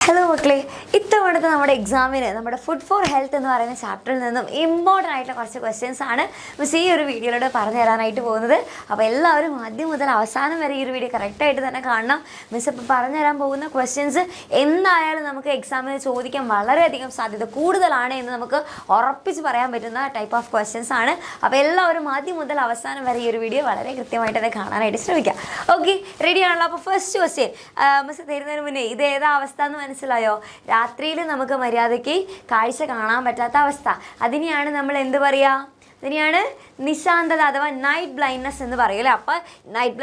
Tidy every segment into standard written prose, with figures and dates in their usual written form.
Hello മക്കളെ, ഇത്തവണത്തെ നമ്മുടെ എക്സാമിന് നമ്മുടെ ഫുഡ് ഫോർ ഹെൽത്ത് എന്ന് പറയുന്ന ചാപ്റ്ററിൽ നിന്നും ഇമ്പോർട്ടൻ്റ് ആയിട്ടുള്ള കുറച്ച് ക്വസ്റ്റ്യൻസ് ആണ് മിസ് ഈ ഒരു വീഡിയോയിലൂടെ പറഞ്ഞു തരാനായിട്ട് പോകുന്നത്. അപ്പോൾ എല്ലാവരും ആദ്യം മുതൽ അവസാനം വരെ ഈ ഒരു വീഡിയോ കറക്റ്റായിട്ട് തന്നെ കാണണം. മിസ് ഇപ്പോൾ പറഞ്ഞു തരാൻ പോകുന്ന ക്വസ്റ്റ്യൻസ് എന്തായാലും നമുക്ക് എക്സാമിന് ചോദിക്കാൻ വളരെയധികം സാധ്യത കൂടുതലാണ് എന്ന് നമുക്ക് ഉറപ്പിച്ച് പറയാൻ പറ്റുന്ന ടൈപ്പ് ഓഫ് ക്വസ്റ്റ്യൻസ് ആണ്. അപ്പോൾ എല്ലാവരും ആദ്യം മുതൽ അവസാനം വരെ ഈ ഒരു വീഡിയോ വളരെ കൃത്യമായിട്ട് തന്നെ കാണാനായിട്ട് ശ്രമിക്കാം. ഓക്കെ, റെഡി ആണല്ലോ? അപ്പോൾ ഫസ്റ്റ് ക്വസ്റ്റ്യൻ മിസ് തരുന്നതിന് മുന്നേ ഇത് ഏതാ അവസ്ഥ എന്ന് മനസ്സിലായോ? രാത്രിയിൽ നമുക്ക് മര്യാദയ്ക്ക് കാഴ്ച കാണാൻ പറ്റാത്ത അവസ്ഥ, അതിനെയാണ് നമ്മൾ എന്ത് പറയുക? ഇതിനെയാണ് നിശാന്തത അഥവാ നൈറ്റ് ബ്ലൈൻഡ്നെസ് എന്ന് പറയും അല്ലേ. അപ്പോൾ നൈറ്റ്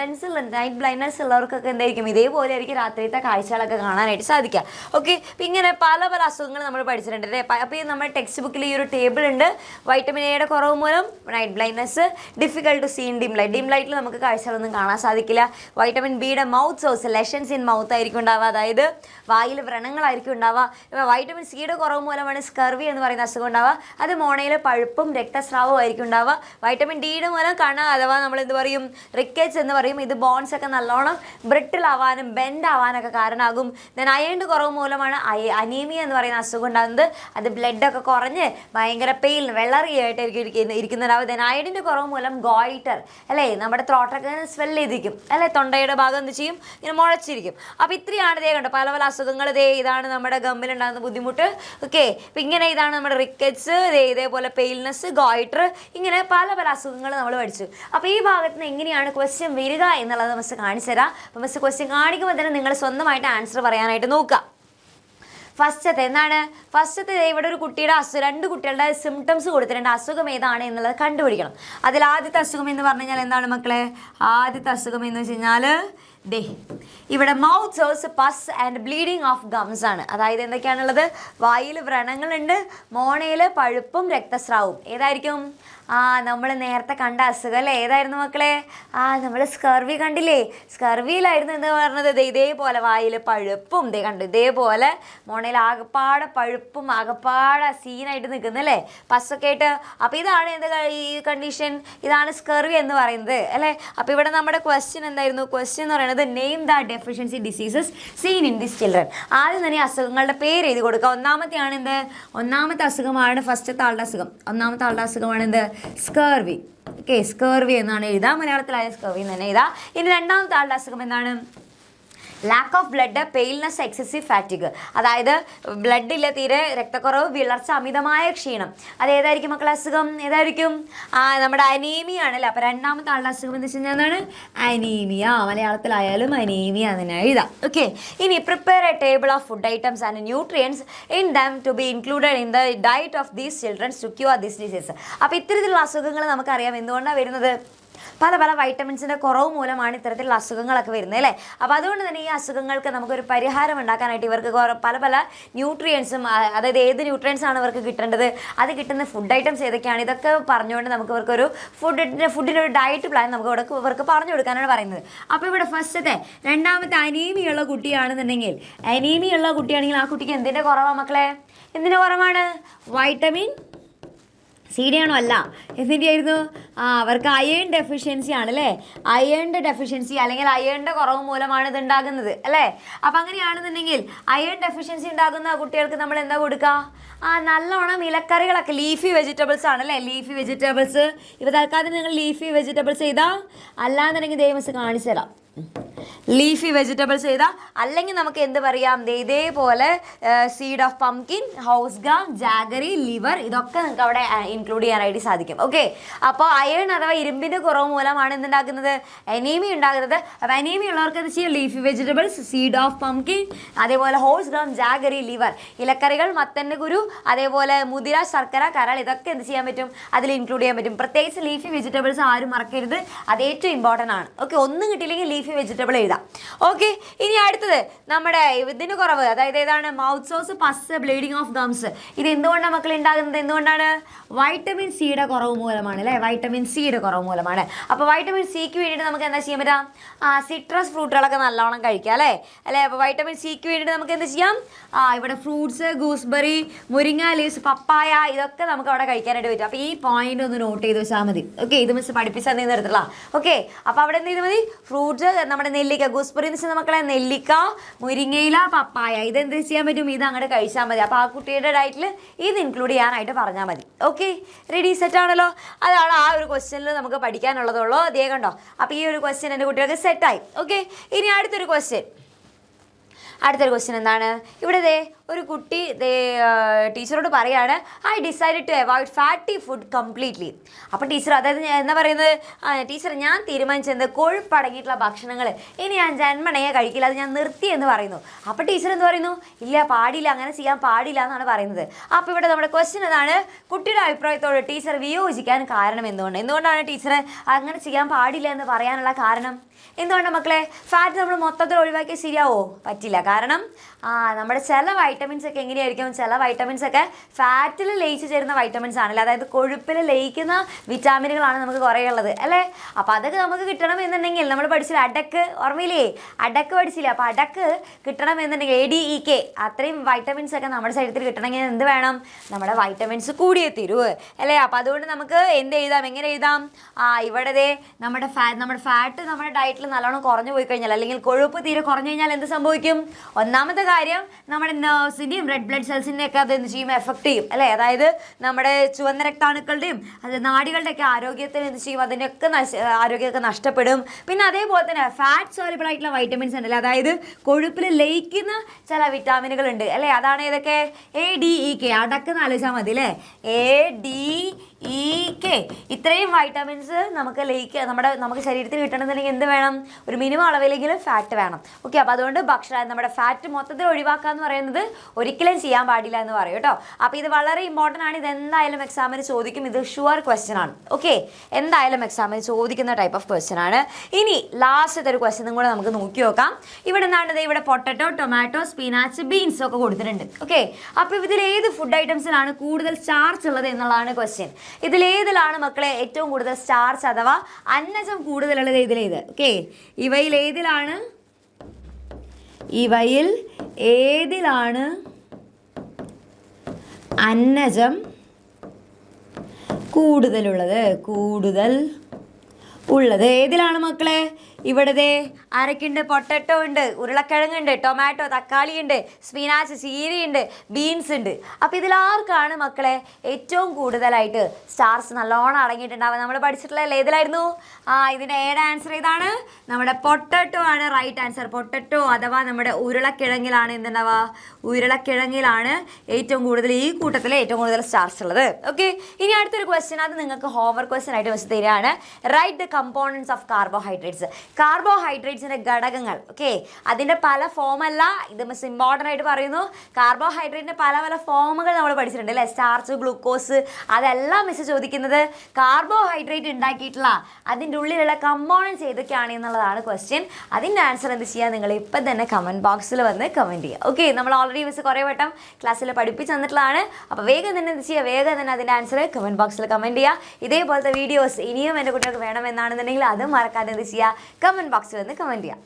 ബ്ലൈൻഡ്നെസ് ഉള്ളവർക്കൊക്കെ എന്തായിരിക്കും? ഇതേപോലെ ആയിരിക്കും രാത്രിയിലത്തെ കാഴ്ചകളൊക്കെ കാണാനായിട്ട് സാധിക്കുക. ഓക്കെ, അപ്പം ഇങ്ങനെ പല പല അസുഖങ്ങൾ നമ്മൾ പഠിച്ചിട്ടുണ്ട് അല്ലേ. അപ്പോൾ ഈ നമ്മുടെ ടെക്സ്റ്റ് ബുക്കിൽ ഈ ഒരു ടേബിൾ ഉണ്ട്. വൈറ്റമിൻ എയുടെ കുറവ് മൂലം night blindness, difficult to see in dim light, dim ലൈറ്റിൽ നമുക്ക് കാഴ്ചകളൊന്നും കാണാൻ സാധിക്കില്ല. വൈറ്റമിൻ ബിയുടെ mouth sores, lesions in mouth ആയിരിക്കും ഉണ്ടാവുക, അതായത് വായിൽ വ്രണങ്ങളായിരിക്കും ഉണ്ടാവുക. വൈറ്റമിൻ സിയുടെ കുറവ് മൂലമാണ് സ്കർവി എന്ന് പറയുന്ന അസുഖം ഉണ്ടാവുക, അത് മോണയിൽ പഴുപ്പും രക്തസ്രാവവും ആയിരിക്കും ഉണ്ടാവുക. വൈറ്റമിൻ ഡിയുടെ മൂലം കണ്ണ് അഥവാ നമ്മൾ എന്ത് പറയും? റിക്കറ്റ്സ് എന്ന് പറയും. ഇത് ബോൺസ് ഒക്കെ നല്ലോണം ബ്രിട്ടിൽ ആവാനും ബെൻഡ് ആവാനൊക്കെ കാരണമാകും. ദെൻ അയണിൻ്റെ കുറവ് മൂലമാണ് അനീമിയ എന്ന് പറയുന്ന അസുഖം ഉണ്ടാകുന്നത്. അത് ബ്ലഡൊക്കെ കുറഞ്ഞ് ഭയങ്കര പെയിൽ വെള്ളറിയായിട്ടായിരിക്കും ഇരിക്കുന്നുണ്ടാവും. ദെൻ അയണിൻ്റെ കുറവ് മൂലം ഗോയിറ്റർ അല്ലേ, നമ്മുടെ ത്രോട്ടൊക്കെ സ്വെല്ല് ചെയ്തിരിക്കും അല്ലേ, തൊണ്ടയുടെ ഭാഗം എന്ത് ചെയ്യും? ഇങ്ങനെ മുഴച്ചിരിക്കും. അപ്പോൾ ഇത്രയാണ് ഇതേ കണ്ടോ പല പല അസുഖങ്ങൾ. ഇതാണ് നമ്മുടെ ഗമ്മിലുണ്ടാകുന്ന ബുദ്ധിമുട്ട്. ഓക്കെ, അപ്പം ഇങ്ങനെ ഇതാണ് നമ്മുടെ റിക്കറ്റ്സ്, ഇതേപോലെ പെയിൽനെസ്, ഗോയിറ്റർ, ഇങ്ങനെ പല പല അസുഖങ്ങൾ നമ്മൾ പഠിച്ചു. അപ്പോൾ ഈ ഭാഗത്ത് നിന്ന് എങ്ങനെയാണ് ക്വസ്റ്റ്യൻ വരിക എന്നുള്ളത് മിസ് കാണിച്ചു തരാം. അപ്പോൾ മിസ് ക്വസ്റ്റ്യൻ കാണിക്കുമ്പോൾ തന്നെ നിങ്ങൾ സ്വന്തമായിട്ട് ആൻസർ പറയാനായിട്ട് നോക്കുക. ഫസ്റ്റത്തെ എന്താണ്? ഫസ്റ്റത്തെ ഇവിടെ ഒരു കുട്ടിയുടെ രണ്ട് കുട്ടികളുടെ സിംറ്റംസ് കൊടുത്തിട്ടുണ്ട്. അസുഖം ഏതാണ് എന്നുള്ളത് കണ്ടുപിടിക്കണം. അതിൽ ആദ്യത്തെ അസുഖം എന്ന് പറഞ്ഞു കഴിഞ്ഞാൽ എന്താണ് മക്കളെ? ആദ്യത്തെ അസുഖം എന്ന് വെച്ച് കഴിഞ്ഞാൽ ഇവിടെ mouth sores pus and bleeding of gums ആണ്. അതായത് എന്തൊക്കെയാണുള്ളത്? വായിൽ വ്രണങ്ങളുണ്ട്, മോണയിൽ പഴുപ്പും രക്തസ്രാവവും. ഏതായിരിക്കും? നമ്മൾ നേരത്തെ കണ്ട അസുഖം അല്ലേ? ഏതായിരുന്നു മക്കളെ? നമ്മൾ സ്കർവി കണ്ടില്ലേ? സ്കർവിയിലായിരുന്നു എന്ന് പറഞ്ഞത്. ഇതേപോലെ വായിൽ പഴുപ്പും കണ്ടു, ഇതേപോലെ മോണയിൽ ആകപ്പാടെ പഴുപ്പും ആകപ്പാടെ സീനായിട്ട് നിൽക്കുന്നല്ലേ, പസ്സൊക്കെ ആയിട്ട്. അപ്പോൾ ഇതാണ് എന്ത് ഈ കണ്ടീഷൻ? ഇതാണ് സ്കർവി എന്ന് പറയുന്നത് അല്ലേ. അപ്പോൾ ഇവിടെ നമ്മുടെ ക്വസ്റ്റ്യൻ എന്തായിരുന്നു? ക്വസ്റ്റ്യൻ എന്ന് പറയുന്നത് name the deficiency diseases scene in this children. ആദ്യം തന്നെ അസുഖങ്ങളുടെ പേര് എഴുതി കൊടുക്കുക. ഒന്നാമത്തെയാണ് എന്ത്? ഒന്നാമത്തെ അസുഖമാണ് ഫസ്റ്റത്തെ ആളുടെ അസുഖം. ഒന്നാമത്തെ ആളുടെ അസുഖമാണ് എന്ത്? സ്കർവി. ഓക്കെ, സ്കർവി എന്നാണ് എഴുതുക. മലയാളത്തിലായ സ്കർവി എന്ന് തന്നെ എഴുതുക. ഇനി രണ്ടാമത്തെ ആളുടെ അസുഖം എന്താണ്? Lack of blood, paleness, excessive fatigue. അതായത് ബ്ലഡ് ഇല്ല, തീരെ രക്തക്കുറവ്, വിളർച്ച, അമിതമായ ക്ഷീണം. അത് ഏതായിരിക്കും മക്കളെ അസുഖം? ഏതായിരിക്കും? നമ്മുടെ അനീമിയ ആണല്ലോ. അപ്പോൾ രണ്ടാമത്തെ ആളുടെ അസുഖം എന്ന് വെച്ച് കഴിഞ്ഞാൽ എന്താണ്? അനീമിയ. മലയാളത്തിലായാലും അനീമിയ എന്ന് എഴുതാം. ഓക്കെ, ഇനി prepare a table of food items and nutrients in them to be included in the diet of these childrens to cure this disease. അപ്പോൾ ഇത്തരത്തിലുള്ള അസുഖങ്ങൾ നമുക്കറിയാം എന്തുകൊണ്ടാണ് വരുന്നത്? പല പല വൈറ്റമിൻസിൻ്റെ കുറവ് മൂലമാണ് ഇത്തരത്തിലുള്ള അസുഖങ്ങളൊക്കെ വരുന്നത് അല്ലേ. അപ്പോൾ അതുകൊണ്ട് തന്നെ ഈ അസുഖങ്ങൾക്ക് നമുക്കൊരു പരിഹാരം ഉണ്ടാക്കാനായിട്ട് ഇവർക്ക് പല പല ന്യൂട്രിയൻസും, അതായത് ഏത് ന്യൂട്രിയൻസ് ആണ് ഇവർക്ക് കിട്ടേണ്ടത്, അത് കിട്ടുന്ന ഫുഡ് ഐറ്റംസ് ഏതൊക്കെയാണ്, ഇതൊക്കെ പറഞ്ഞുകൊണ്ട് നമുക്ക് ഇവർക്കൊരു ഫുഡിനൊരു ഡയറ്റ് പ്ലാൻ നമുക്ക് ഇവർക്ക് പറഞ്ഞു കൊടുക്കാനാണ് പറയുന്നത്. അപ്പോൾ ഇവിടെ ഫസ്റ്റത്തെ രണ്ടാമത്തെ അനീമിയുള്ള കുട്ടിയാണെന്നുണ്ടെങ്കിൽ, അനീമിയുള്ള കുട്ടിയാണെങ്കിൽ ആ കുട്ടിക്ക് എന്തിൻ്റെ കുറവാണ് മക്കളെ? എന്തിൻ്റെ കുറവാണ്? വൈറ്റമിൻ സിയുടെ ആണോ? അല്ല, എന്തിൻ്റെ ആയിരുന്നു? അവർക്ക് അയേൺ ഡെഫിഷ്യൻസി ആണല്ലേ. അയേണിൻ്റെ ഡെഫിഷ്യൻസി അല്ലെങ്കിൽ അയേണിൻ്റെ കുറവ് മൂലമാണ് ഇത് ഉണ്ടാകുന്നത് അല്ലേ. അപ്പം അങ്ങനെയാണെന്നുണ്ടെങ്കിൽ അയേൺ ഡെഫിഷ്യൻസി ഉണ്ടാകുന്ന കുട്ടികൾക്ക് നമ്മൾ എന്താ കൊടുക്കുക? നല്ലോണം ഇലക്കറികളൊക്കെ, ലീഫി വെജിറ്റബിൾസ് ആണല്ലേ. ലീഫി വെജിറ്റബിൾസ് ഇപ്പോൾ തൽക്കാലം നിങ്ങൾ ലീഫി വെജിറ്റബിൾസ് ചെയ്താൽ, അല്ലാന്നുണ്ടെങ്കിൽ ദൈവസ് കാണിച്ചു തരാം. ലീഫി വെജിറ്റബിൾസ് ചെയ്താൽ, അല്ലെങ്കിൽ നമുക്ക് എന്ത് പറയാം? ഇതേപോലെ seed of pumpkin, house gram, jaggery, liver, ഇതൊക്കെ നിങ്ങൾക്ക് അവിടെ ഇൻക്ലൂഡ് ചെയ്യാനായിട്ട് സാധിക്കും. ഓക്കെ, അപ്പോൾ അയൺ അഥവാ ഇരുമ്പിൻ്റെ കുറവ് മൂലമാണ് എന്തുണ്ടാകുന്നത്? അനീമിയ ഉണ്ടാകുന്നത്. അപ്പോൾ അനീമിയ ഉള്ളവർക്ക് എന്ത് ചെയ്യും? Leafy vegetables, seed of pumpkin, അതേപോലെ ഹൗസ് ഗ്രാം, ജാഗറി, ലിവർ, ഇലക്കറികൾ, മത്തൻ്റെ കുരു, അതേപോലെ മുതിര, ശർക്കര, കരൾ, ഇതൊക്കെ എന്ത് ചെയ്യാൻ പറ്റും? അതിൽ ഇൻക്ലൂഡ് ചെയ്യാൻ പറ്റും. പ്രത്യേകിച്ച് ലീഫി വെജിറ്റബിൾസ് ആരും മറക്കരുത്, അത് ഏറ്റവും ഇമ്പോർട്ടൻ്റ് ആണ്. ഓക്കെ, ഒന്നും കിട്ടിയില്ലെങ്കിൽ ലീഫി വെജിറ്റബിൾ എഴുതാം. ഓക്കെ, ഇനി അടുത്തത് നമ്മുടെ ഇതിന് കുറവ്, അതായത് ഏതാണ്? Mouth sores, pus, bleeding of gums. ഇത് എന്തുകൊണ്ടാണ് മക്കൾ ഉണ്ടാകുന്നത്? എന്തുകൊണ്ടാണ്? വൈറ്റമിൻ സിയുടെ കുറവ് മൂലമാണ് അല്ലേ. വൈറ്റമിൻ സിയുടെ കുറവ് മൂലമാണ്. അപ്പോൾ വൈറ്റമിൻ സിക്ക് വേണ്ടിയിട്ട് നമുക്ക് എന്താ ചെയ്യാൻ പറ്റാം? സിട്രസ് ഫ്രൂട്ടുകളൊക്കെ നല്ലോണം കഴിക്കാം അല്ലേ. അപ്പോൾ വൈറ്റമിൻ സിക്ക് വേണ്ടിയിട്ട് നമുക്ക് എന്ത് ചെയ്യാം? ഇവിടെ ഫ്രൂട്ട്സ്, ഗൂസ്ബെറി, മുരിങ്ങ ലീവ്സ്, പപ്പായ, ഇതൊക്കെ നമുക്ക് അവിടെ കഴിക്കാനായിട്ട് പറ്റും. അപ്പോൾ ഈ പോയിന്റ് ഒന്ന് നോട്ട് ചെയ്ത് വെച്ചാൽ മതി. ഓക്കെ, ഇത് മിസ് പഠിപ്പിച്ചാൽ നീ നിർത്തില്ല. ഓക്കെ, അപ്പോൾ അവിടെ എന്ത് ചെയ്താൽ മതി? ഫ്രൂട്ട്സ്, നമ്മുടെ നെല്ലിക്ക. ഗൂസ്ബെറി എന്ന് വെച്ചാൽ മക്കളെ നെല്ലിക്ക, മുരിങ്ങയില, പപ്പായ. ഇതെന്ത് ചെയ്യാൻ പറ്റും? ഇത് അങ്ങോട്ട് കഴിച്ചാൽ മതി. അപ്പോൾ ആ കുട്ടിയുടെ ഡയറ്റിൽ ഇത് ഇൻക്ലൂഡ് ചെയ്യാനായിട്ട് പറഞ്ഞാൽ മതി. ഓക്കെ, റെഡി, സെറ്റ് ആണല്ലോ. അതാണ് ആ ഒരു ക്വസ്റ്റ്യനിൽ നമുക്ക് പഠിക്കാനുള്ളതുള്ളൂ. അതേ കണ്ടോ. അപ്പോൾ ഈ ഒരു ക്വസ്റ്റ്യൻ എൻ്റെ കുട്ടികൾക്ക് സെറ്റായി. ഓക്കെ, ഇനി അടുത്തൊരു ക്വസ്റ്റ്യൻ എന്താണ്? ഇവിടെ ദേ ഒരു കുട്ടി ടീച്ചറോട് പറയാണ്, I decide to avoid fatty food completely. അപ്പോൾ ടീച്ചർ, അതായത് എന്താ പറയുന്നത്, ടീച്ചർ ഞാൻ തീരുമാനിച്ചത് കൊഴുപ്പടങ്ങിയിട്ടുള്ള ഭക്ഷണങ്ങൾ ഇനി ഞാൻ ജന്മണയെ കഴിക്കില്ല, അത് ഞാൻ നിർത്തി എന്ന് പറയുന്നു. അപ്പോൾ ടീച്ചർ എന്ത് പറയുന്നു? ഇല്ല, പാടില്ല, അങ്ങനെ ചെയ്യാൻ പാടില്ല എന്നാണ് പറയുന്നത്. അപ്പോൾ ഇവിടെ നമ്മുടെ ക്വസ്റ്റ്യൻ അതാണ്, കുട്ടിയുടെ അഭിപ്രായത്തോട് ടീച്ചർ വിയോജിക്കാൻ കാരണം എന്തുകൊണ്ടാണ് ടീച്ചർ അങ്ങനെ ചെയ്യാൻ പാടില്ല എന്ന് പറയാനുള്ള കാരണം? എന്തുകൊണ്ടാണ് മക്കളെ? ഫാറ്റ് നമ്മൾ മൊത്തത്തിൽ ഒഴിവാക്കിയാൽ ശരിയാവോ? പറ്റില്ല. കാരണം നമ്മുടെ ചില വൈറ്റമിൻസ് ഒക്കെ എങ്ങനെയായിരിക്കും? ചില വൈറ്റമിൻസ് ഒക്കെ ഫാറ്റിൽ ലയിച്ച് ചേരുന്ന വൈറ്റമിൻസ് ആണല്ലേ, അതായത് കൊഴുപ്പിൽ ലയിക്കുന്ന വിറ്റാമിനുകളാണ് നമുക്ക് കുറേ ഉള്ളത് അല്ലേ. അപ്പോൾ അതൊക്കെ നമുക്ക് കിട്ടണം എന്നുണ്ടെങ്കിൽ നമ്മൾ പഠിച്ചില്ല, അടക്ക് ഓർമ്മയില്ലേ? അടക്ക് പഠിച്ചില്ല. അപ്പോൾ അടക്ക് കിട്ടണം എന്നുണ്ടെങ്കിൽ ADEK അത്രയും വൈറ്റമിൻസ് ഒക്കെ നമ്മുടെ ശരീരത്തിൽ കിട്ടണമെങ്കിൽ എന്ത് വേണം? നമ്മുടെ വൈറ്റമിൻസ് കൂടിയേ തീരൂ അല്ലേ. അപ്പോൾ അതുകൊണ്ട് നമുക്ക് എന്ത് എഴുതാം? എങ്ങനെ എഴുതാം? ഇവിടെ നമ്മുടെ ഫാറ്റ് നമ്മുടെ ഡയറ്റിൽ നല്ലോണം കുറഞ്ഞു പോയി കഴിഞ്ഞാൽ, അല്ലെങ്കിൽ കൊഴുപ്പ് തീരെ കുറഞ്ഞു കഴിഞ്ഞാൽ എന്ത് സംഭവിക്കും? ഒന്നാമത്തെ കാര്യം, നമ്മുടെ നെർവ്സിൻ്റെയും റെഡ് ബ്ലഡ് സെൽസിൻ്റെ ഒക്കെ അത് എന്ത് ചെയ്യും? എഫക്ട് ചെയ്യും അല്ലേ. അതായത് നമ്മുടെ ചുവന്ന രക്താണുക്കളുടെയും അത് നാടികളുടെയൊക്കെ ആരോഗ്യത്തിന് എന്ത് ചെയ്യും? അതിൻ്റെയൊക്കെ ആരോഗ്യമൊക്കെ നഷ്ടപ്പെടും. പിന്നെ അതേപോലെ തന്നെ ഫാറ്റ് സോലബിൾ ആയിട്ടുള്ള വൈറ്റമിൻസ് ഉണ്ടല്ലോ, അതായത് കൊഴുപ്പിൽ ലയിക്കുന്ന ചില വിറ്റാമിനുകൾ ഉണ്ട് അല്ലേ. അതാണ് ഏതൊക്കെ? ADEK, അടക്കെന്ന് ആലോചിച്ചാൽ മതി അല്ലേ. ADEK ഇത്രയും വൈറ്റമിൻസ് നമുക്ക് നമുക്ക് ശരീരത്തിൽ കിട്ടണമെന്നുണ്ടെങ്കിൽ എന്ത് വേണം? ഒരു മിനിമം അളവിലെങ്കിലും ഫാറ്റ് വേണം. ഓക്കെ, അപ്പോൾ അതുകൊണ്ട് നമ്മുടെ ഫാറ്റ് മൊത്തത്തിൽ ഒഴിവാക്കുക എന്ന് പറയുന്നത് ഒരിക്കലും ചെയ്യാൻ പാടില്ല എന്ന് പറയും കേട്ടോ. അപ്പോൾ ഇത് വളരെ ഇമ്പോർട്ടൻ്റ് ആണ്. ഇത് എന്തായാലും എക്സാമിന് ചോദിക്കും. ഇത് ഷുവർ ക്വസ്റ്റ്യൻ ആണ്. ഓക്കെ, എന്തായാലും എക്സാമിന് ചോദിക്കുന്ന ടൈപ്പ് ഓഫ് ക്വസ്റ്റ്യൻ ആണ്. ഇനി ലാസ്റ്റത്തെ ഒരു ക്വസ്റ്റ്യനും കൂടെ നമുക്ക് നോക്കി നോക്കാം. ഇവിടെ എന്താണ്? ഇവിടെ പൊട്ടറ്റോ, ടൊമാറ്റോ, സ്പിനാച്ച്, ബീൻസ് ഒക്കെ കൊടുത്തിട്ടുണ്ട്. ഓക്കെ, അപ്പോൾ ഇതിൽ ഏത് ഫുഡ് ഐറ്റംസിലാണ് കൂടുതൽ സ്റ്റാർച്ച് ഉള്ളത് എന്നുള്ളതാണ് ക്വസ്റ്റ്യൻ. ഇതിലേതിലാണ് മക്കളെ ഏറ്റവും കൂടുതൽ സ്റ്റാർച്ച് അഥവാ അന്നജം കൂടുതലുള്ളത്? ഇതിലേത്? ഓക്കെ, ഇവയിൽ ഏതിലാണ് അന്നജം കൂടുതലുള്ളത്? ഏതിലാണ് മക്കളെ? ഇവിടെ ആരൊക്കെയുണ്ട്? പൊട്ടറ്റോ ഉണ്ട്, ഉരുളക്കിഴങ്ങുണ്ട്, ടൊമാറ്റോ, തക്കാളി ഉണ്ട്, സ്പിനാച്ച്, ചീരയുണ്ട്, ബീൻസ് ഉണ്ട്. അപ്പോൾ ഇതിലാർക്കാണ് മക്കളെ ഏറ്റവും കൂടുതലായിട്ട് സ്റ്റാർച്ച് നല്ലോണം അടങ്ങിയിട്ടുണ്ടാവുക? നമ്മൾ പഠിച്ചിട്ടുള്ള ഏതിലായിരുന്നു? ഇതിൻ്റെ ഏടെ ആൻസർ ഏതാണ്? നമ്മുടെ പൊട്ടറ്റോ ആണ് റൈറ്റ് ആൻസർ. പൊട്ടറ്റോ അഥവാ നമ്മുടെ ഉരുളക്കിഴങ്ങിലാണ് എന്തുണ്ടാവുക? ഉരുളക്കിഴങ്ങിലാണ് ഏറ്റവും കൂടുതൽ, ഈ കൂട്ടത്തിൽ ഏറ്റവും കൂടുതൽ സ്റ്റാർച്ച് ഉള്ളത്. ഓക്കെ, ഇനി അടുത്തൊരു ക്വസ്റ്റ്യൻ, അത് നിങ്ങൾക്ക് ഹോംവർക്ക് ക്വസ്റ്റ്യൻ ആയിട്ട് വെച്ച് തരികയാണ്. Write the components of carbohydrates. കാർബോഹൈഡ്രേറ്റ്സിൻ്റെ ഘടകങ്ങൾ. ഓക്കെ, അതിൻ്റെ പല ഫോമല്ല, ഇത് മിസ് ഇമ്പോർട്ടൻ്റ് ആയിട്ട് പറയുന്നു. കാർബോഹൈഡ്രേറ്റിൻ്റെ പല ഫോമുകൾ നമ്മൾ പഠിച്ചിട്ടുണ്ട് അല്ലേ. സ്റ്റാർച്ച്, ഗ്ലൂക്കോസ്, അതെല്ലാം മിസ് ചോദിക്കുന്നത് കാർബോഹൈഡ്രേറ്റ് ഉണ്ടാക്കിയിട്ടുള്ള അതിൻ്റെ ഉള്ളിലുള്ള കമ്പോണൻസ് ഏതൊക്കെയാണ് എന്നുള്ളതാണ് ക്വസ്റ്റ്യൻ. അതിൻ്റെ ആൻസർ എന്ത് ചെയ്യുക? നിങ്ങൾ ഇപ്പം തന്നെ കമൻറ്റ് ബോക്സിൽ വന്ന് കമൻറ്റ് ചെയ്യുക. ഓക്കെ, നമ്മൾ ഓൾറെഡി മിസ് കുറേ വട്ടം ക്ലാസ്സിൽ പഠിപ്പിച്ച് തന്നിട്ടുള്ളതാണ്. അപ്പോൾ വേഗം തന്നെ എന്ത് ചെയ്യുക? വേഗം തന്നെ അതിൻ്റെ ആൻസർ കമൻറ്റ് ബോക്സിൽ കമൻറ്റ് ചെയ്യുക. ഇതേപോലത്തെ വീഡിയോസ് ഇനിയും എൻ്റെ കുട്ടികൾക്ക് വേണമെന്നാണെന്നുണ്ടെങ്കിൽ അത് മറക്കാതെ എന്ത് ചെയ്യുക? കമൻറ്റ് ബോക്സിൽ വന്ന് കമൻറ്റ് ചെയ്യുക.